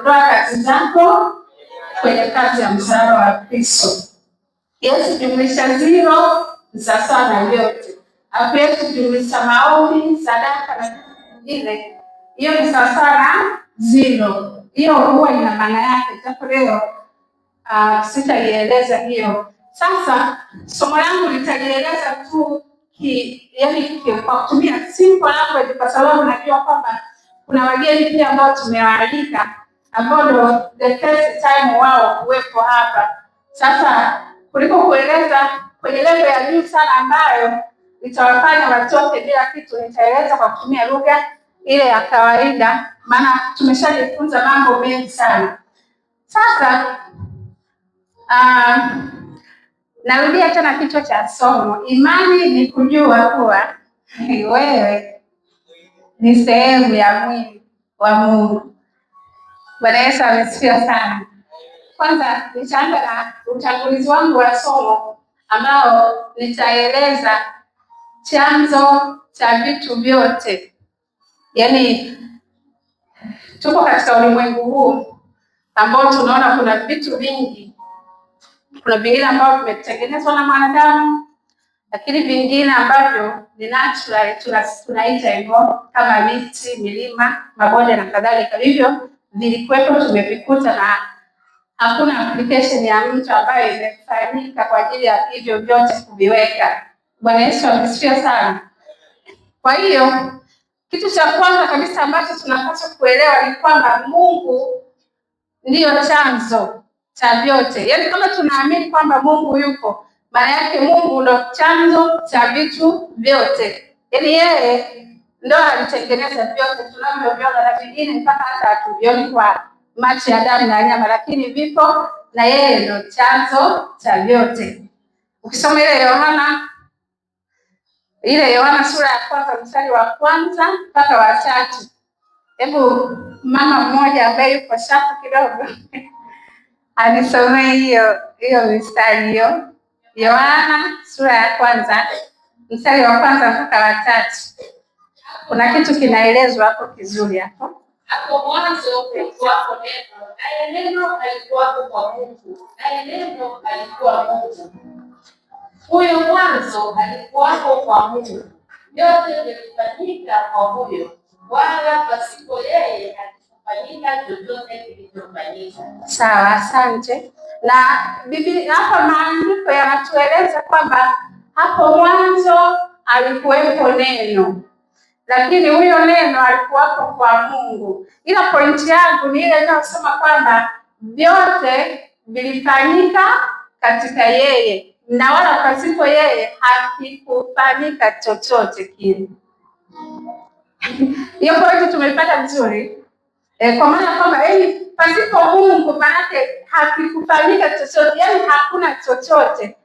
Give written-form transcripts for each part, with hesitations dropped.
ondoa kazi zako kwenye kazi ya msalaba wa Kristo. Yesu jumlisha zero ni sawasawa na vyote. Alafu Yesu jumlisha maombi, sadaka na vitu vingine, hiyo ni sawasawa na zero. Hiyo huwa ina maana yake, japo leo sitaieleza hiyo. Sasa somo langu litalieleza tu kwa kutumia simple language, kwa sababu najua kwamba kuna wageni pia ambao tumewaalika ambao ndio the first time wao kuwepo hapa. Sasa kuliko kueleza kwenye level ya juu sana ambayo nitawafanya watoke bila kitu, nitaeleza kwa kutumia lugha ile ya kawaida, maana tumeshajifunza mambo mengi sana. Sasa narudia tena kichwa cha somo. Imani ni kujua kuwa wewe ni sehemu ya mwili wa Mungu. Bwana Yesu amesifiwa sana. Kwanza nitaanza na utangulizi wangu wa somo ambao nitaeleza chanzo cha vitu vyote. Yaani tuko katika ulimwengu huu ambao tunaona kuna vitu vingi. Kuna vingine ambavyo vimetengenezwa na mwanadamu, lakini vingine ambavyo ni natural, tunaita hivyo, kama miti, milima, mabonde na kadhalika. Hivyo vilikuwepo, tumevikuta, na hakuna application ya mtu ambayo imefanyika kwa ajili ya hivyo vyote kuviweka. Bwana Yesu amesifiwa sana. Kwa hiyo kitu cha kwanza kabisa ambacho tunapaswa kuelewa ni kwamba Mungu ndiyo chanzo cha vyote. Yaani kama tunaamini kwamba Mungu yupo, maana yake Mungu ndo chanzo cha vitu vyote. Yaani yeye ndo alitengeneza vyote tunavyoviona, na vingine mpaka hata hatuvioni kwa macho ya damu na nyama, lakini vipo na yeye ndo chanzo cha vyote. Ukisoma ile Yohana sura ya 1 mstari wa 1 mpaka wa 3. Hebu mama mmoja ambaye yuko shafu kidogo anisomee hiyo mistari hiyo. Yohana sura ya 1 mstari wa 1 mpaka wa 3. Kuna kitu kinaelezwa hapo kizuri hapo. Hapo mwanzo kulikuwako neno, naye neno alikuwako kwa Mungu, naye neno alikuwa Mungu. Huyo mwanzo alikuwako kwa Mungu. Vyote vilifanyika kwa huyo, wala pasipo yeye hakikufanyika chochote kilichofanyika. Sawa, asante. Na Biblia hapa maandiko yanatueleza kwamba hapo mwanzo alikuwepo neno, lakini huyo neno alikuwapo kwa Mungu. Ila pointi yangu ni ile inayosema kwamba vyote vilifanyika katika yeye, na wala pasipo yeye hakikufanyika chochote kile. Hiyo pointi tumeipata vizuri. Kwa maana kwamba pasipo Mungu manake hakikufanyika chochote, yaani hakuna chochote.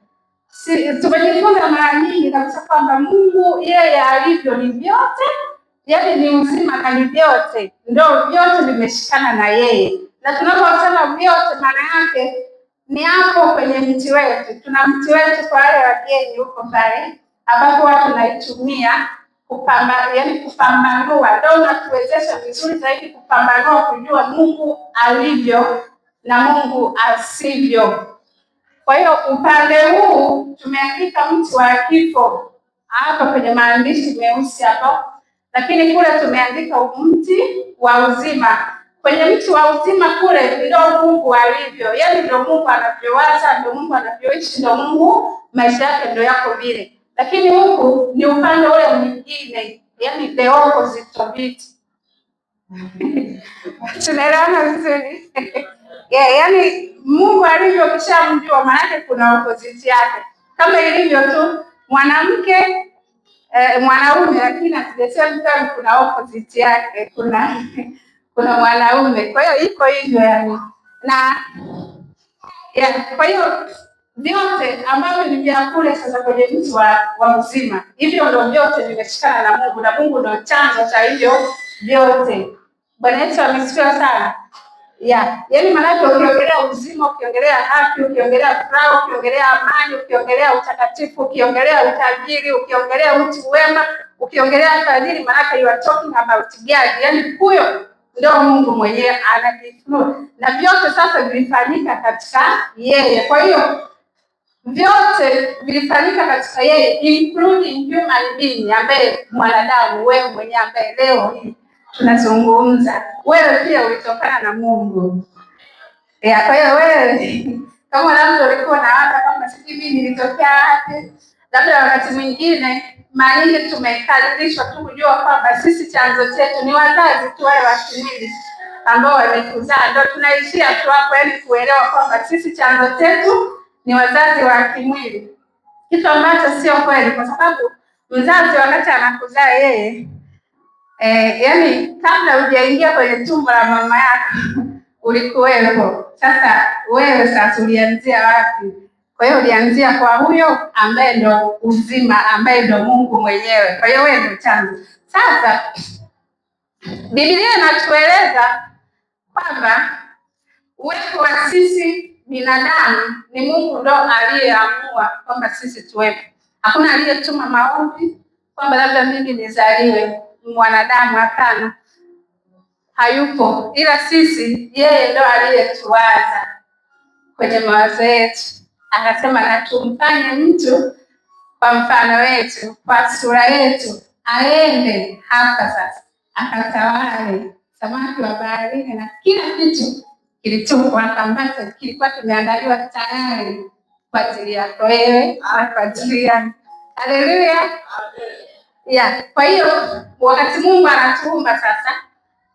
Tumejifunza mara nyingi kabisa kwamba Mungu yeye alivyo ni vyote, yaani ni uzima na ni vyote, ndio vyote vimeshikana na yeye. Na tunaposema vyote maana yake ni hapo kwenye mti wetu. Tuna mti wetu kwa wale wageni huko pale, ambapo watu tunaitumia kupambanua, ndio unatuwezesha vizuri zaidi kupambanua, kujua Mungu alivyo na Mungu asivyo. Kwa hiyo upande huu tumeandika mti wa kifo hapa kwenye maandishi meusi hapo, lakini kule tumeandika mti wa uzima. Kwenye mti wa uzima kule ndio Mungu alivyo, yaani ndio Mungu anavyowaza, ndio Mungu anavyoishi, ndio Mungu maisha yake ndio yako vile. Lakini huku ni upande ule mwingine, yaani the opposite of it. Tunaelewana vizuri? Yaani Mungu alivyo kishamjua, maana kuna opposite yake. Kama ilivyo tu mwanamke mwanaume, lakini atisema kuna opposite yake, kuna mwanaume. Kwa hiyo iko hivyo yani. Na kwa hiyo vyote ambavyo ni vyakula sasa kwenye mti wa uzima, hivyo ndio vyote vimeshikana na Mungu, na Mungu ndio chanzo cha hivyo vyote. Bwana Yesu amesifiwa sana. Yaani maana ukiongelea uzima, ukiongelea haki, ukiongelea furaha, ukiongelea amani, ukiongelea utakatifu, ukiongelea utajiri, ukiongelea utu wema, ukiongelea fadhili, maana you are talking about God. Yaani huyo ndio Mungu mwenyewe anajifunua, na vyote sasa vilifanyika katika yeye. Kwa hiyo vyote vilifanyika katika yeye, including human being, ambaye mwanadamu, wewe mwenyewe ambaye leo hii tunazungumza, wewe pia ulitokana na Mungu. Kwa hiyo wewe kama labda ulikuwa unawaza kwamba sijui mimi nilitokea wapi, labda wakati mwingine mara nyingi tumekaribishwa tu kujua kwamba sisi chanzo chetu ni wazazi tu wale wa kimwili ambao wametuzaa, ndio tunaishia tu hapo, yaani kuelewa kwamba sisi chanzo chetu ni wazazi wa kimwili, kitu ambacho sio kweli, kwa sababu mzazi wakati anakuzaa yeye yaani kabla hujaingia kwenye tumbo la mama yako ulikuwepo. Sasa wewe sasa ulianzia wapi? Kwa hiyo ulianzia kwa huyo ambaye ndo uzima, ambaye ndo Mungu mwenyewe. Kwa hiyo wewe ndo chanzo. Sasa Biblia inatueleza kwamba uwepo wa sisi binadamu ni Mungu ndo aliyeamua kwamba sisi tuwepo. Hakuna aliyetuma maombi kwamba labda mimi nizaliwe mwanadamu, hapana, hayupo, ila sisi, yeye ndo aliyetuwaza kwenye mawazo yetu, akasema na tumfanye mtu kwa mfano wetu, kwa sura yetu, aende hapa sasa akatawale samaki wa baharini na kila kitu kilitupwa hapa ambacho kilikuwa kimeandaliwa tayari kwa ajili yako wewe na kwa ajili yangu. Haleluya. Kwa hiyo wakati Mungu anatuumba sasa,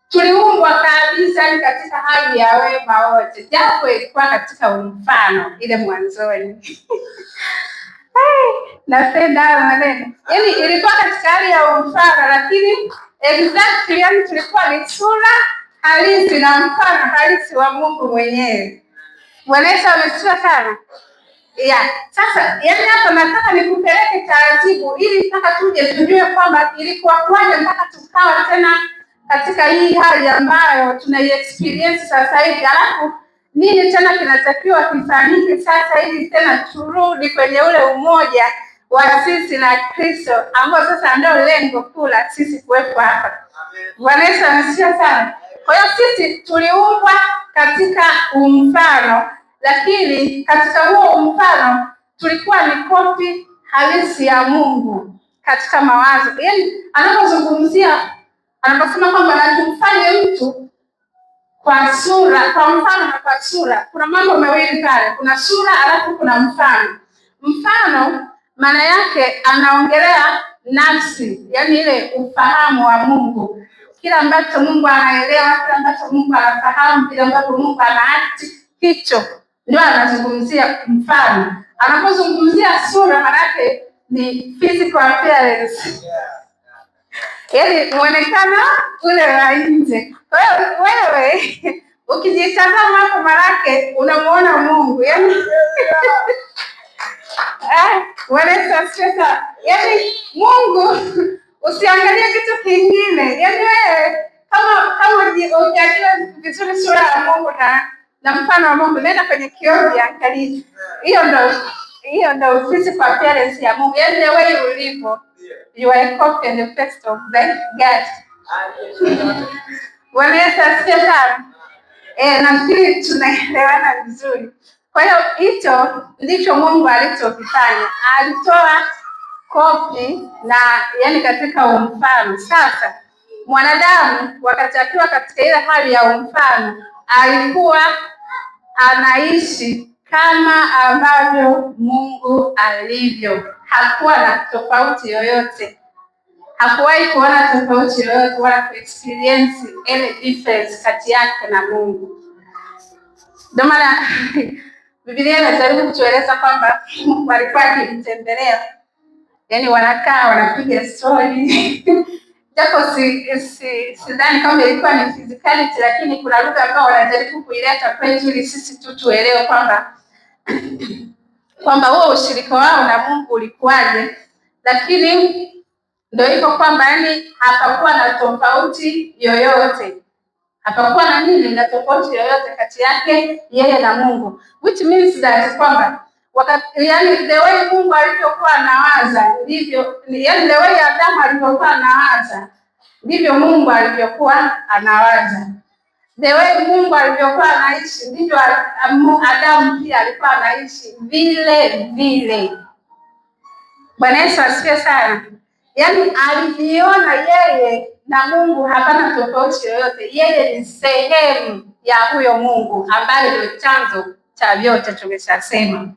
tuliumbwa kabisa katika hali ya wema wote, japo ilikuwa katika mfano ile mwanzoni. Napenda maneno. Yaani ilikuwa katika hali ya mfano, lakini exactly yani tulikuwa ni sura halisi na mfano halisi wa Mungu mwenyewe. Bwana Yesu amesifiwa sana. Sasa yaani hapa nataka nikupeleke taratibu ili mpaka tuje tujue kwamba ilikuwa kwaje mpaka tukawa tena katika hii hali ambayo tunai-experience sasa hivi. Alafu nini tena kinatakiwa kifanyike sasa hivi tena turudi kwenye ule umoja wa sisi na Kristo, ambao sasa ndio lengo kuu la sisi kuwepo hapa. Bwana Yesu anasifiwa sana. Kwa hiyo sisi tuliumbwa katika mfano, lakini katika huo mfano tulikuwa ni kopi halisi ya Mungu katika mawazo. Yaani anaposema kwamba na tumfanye mtu kwa sura, kwa mfano na kwa sura, kuna mambo mawili pale. Kuna sura alafu kuna mfano. Mfano maana yake anaongelea nafsi, yaani ile ufahamu wa Mungu, kila ambacho Mungu anaelewa, kila ambacho Mungu anafahamu, kila ambacho Mungu anaakti, hicho ndio anazungumzia mfano. Anapozungumzia sura maana yake ni physical appearance, yaani muonekano ule wa nje. Kwa hiyo wewe ukijitazama hapo maana yake unamuona Mungu, yaani yaani Mungu, usiangalie kitu kingine. Yaani wewe kama hujajua vizuri sura ya Mungu na mfano wa Mungu, nenda kwenye kioo uangalie. Hiyo ndio physical appearance ya Mungu. Yaani wewe ulivyo, you are a copy and a paste of God. Bwana Yesu asifiwe sana. Nafikiri tunaelewana vizuri. Kwa hiyo hicho ndicho Mungu alichokifanya. Alitoa kopi na yani katika mfano. Sasa mwanadamu wakati akiwa katika ile hali ya mfano alikuwa anaishi kama ambavyo Mungu alivyo. Hakuwa na tofauti yoyote. Hakuwahi kuona tofauti yoyote wala kuexperience ile difference kati yake na Mungu. Ndio maana Biblia inajaribu kutueleza kwamba Mungu alikuwa akimtembelea, yaani wanakaa wanapiga story. Japo sidhani kama ilikuwa ni physicality, lakini kuna lugha ambayo wanajaribu kuileta kwetu ili sisi tu tuelewe kwamba huo ushirika wao na Mungu ulikuwaje. Lakini ndio hivyo kwamba yani hapakuwa na tofauti yoyote. Hapakuwa na nini na tofauti yoyote kati yake yeye na Mungu, which means that kwamba yani the way Mungu alivyokuwa anawaza ndivyo, yani the way Adamu alivyokuwa anawaza ndivyo Mungu alivyokuwa anawaza. The way Mungu alivyokuwa anaishi ndivyo Adamu pia alikuwa anaishi vile vile. Bwana Yesu asifiwe sana. Yaani alijiona yeye na Mungu hapana tofauti yoyote. Yeye ni sehemu ya huyo Mungu ambaye ndio chanzo cha vyote tumeshasema.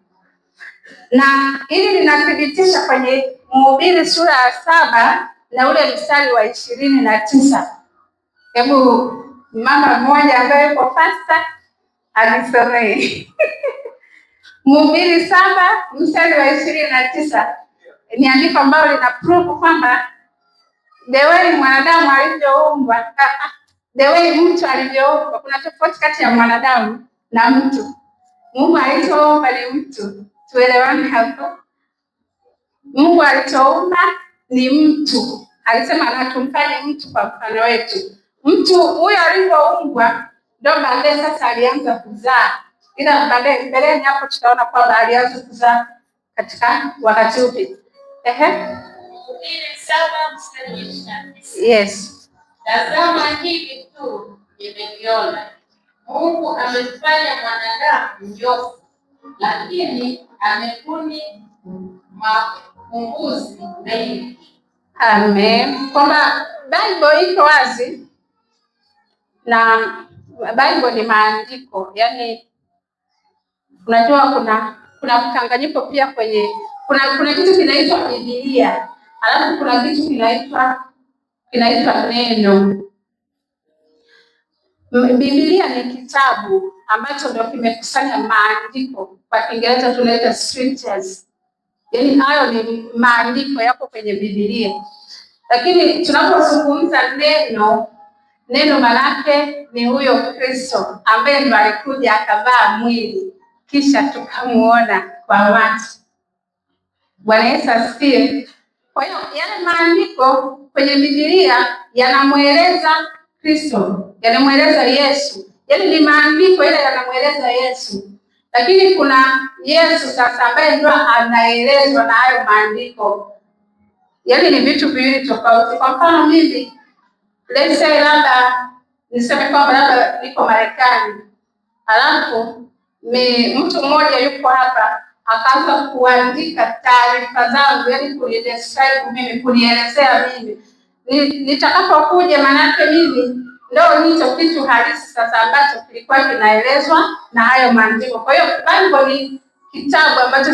Na hili linathibitisha kwenye Mhubiri sura ya 7 na ule mstari wa 29. Hebu mama mmoja ambaye yuko pasta alisomee. Mhubiri 7 mstari wa 29 ni andiko ambalo lina prove kwamba the way mwanadamu alivyoumbwa, the way mtu alivyoumbwa, kuna tofauti kati ya mwanadamu na mtu. Mungu alichoumba ni mtu, tuelewane hapo. Mungu alichoumba ni mtu, alisema na tumfanye mtu kwa mfano wetu. Mtu huyo alivyoumbwa ndio baadaye sasa alianza kuzaa, ila baadaye mbeleni hapo tutaona kwamba alianza kuzaa katika wakati upi. Mhubiri 7 mstari wa 29. Yes. Tazama hivi tu nimeviona, Mungu amefanya mwanadamu mnyofu, lakini amebuni mapunguzi mengi. Amen. Kwamba Bible iko wazi, na Bible ni maandiko. Yaani unajua kuna mkanganyiko pia kwenye kuna kitu kinaitwa Biblia, alafu kuna kitu kinaitwa neno. Biblia ni kitabu ambacho ndio kimekusanya maandiko, kwa Kiingereza tunaita scriptures. Yaani hayo ni maandiko yako kwenye Biblia. Lakini tunapozungumza neno manake ni huyo Kristo ambaye ndo alikuja akavaa mwili kisha tukamuona kwa macho. Bwana Yesu asifiwe. Kwa hiyo yale maandiko kwenye Biblia yanamueleza Kristo, yanamueleza Yesu. Yaani ni maandiko ile yanamueleza Yesu. Lakini kuna Yesu sasa ambaye ndio anaelezwa na hayo maandiko. Yaani ni vitu viwili tofauti. Kwa mfano mimi, let's say labda niseme kwamba labda niko Marekani. Alafu mtu mmoja yuko hapa akaanza kuandika taarifa zangu, yaani kunidescribe mimi, kunielezea mimi. Nitakapokuja manake mimi ndio hicho kitu halisi sasa ambacho kilikuwa kinaelezwa na hayo maandiko. Kwa hiyo Bible ni kitabu ambacho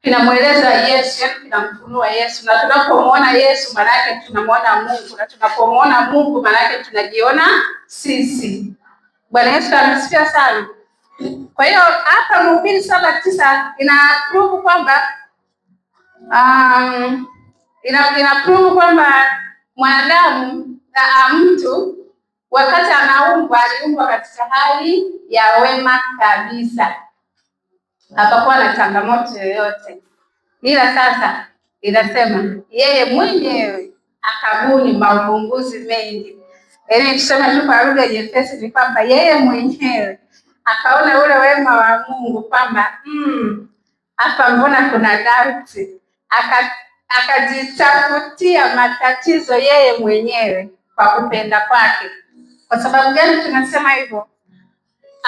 kinamueleza Yesu, yaani kinamfunua Yesu. Na tunapomuona Yesu manake tunamuona Mungu, na tunapomuona Mungu manake tunajiona sisi. Bwana Yesu amesifiwa sana. Kwa hiyo hapa Mhubiri 7:9 ina prove kwamba ina prove kwamba mwanadamu na mtu wakati anaumbwa aliumbwa katika hali ya wema kabisa. Hapakuwa na changamoto yoyote. Ila sasa inasema yeye mwenyewe akabuni mapunguzi mengi. Yaani tuseme tu kwa lugha nyepesi ni kwamba yeye mwenyewe akaona ule wema wa Mungu kwamba hapa mbona kuna doubt, akajitafutia matatizo yeye mwenyewe kwa kupenda kwake. Kwa sababu gani tunasema hivyo?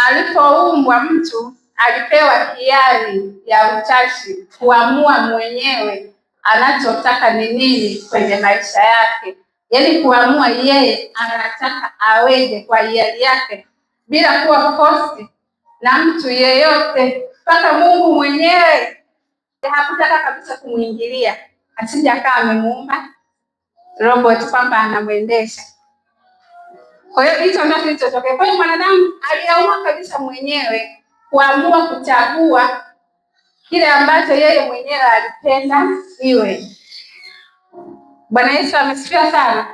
Alipoumbwa mtu alipewa hiari ya utashi kuamua mwenyewe anachotaka ni nini kwenye maisha yake. Yaani kuamua yeye anataka aweje kwa hiari yake bila kuwa forced na mtu yeyote. Mpaka Mungu mwenyewe hakutaka kabisa kumuingilia, asije akawa amemuumba robot kwamba anamwendesha. Kwa hiyo hicho ndio kilichotokea. Kwa hiyo mwanadamu aliamua kabisa mwenyewe kuamua kuchagua kile ambacho yeye mwenyewe alipenda iwe. Bwana Yesu amesifiwa sana.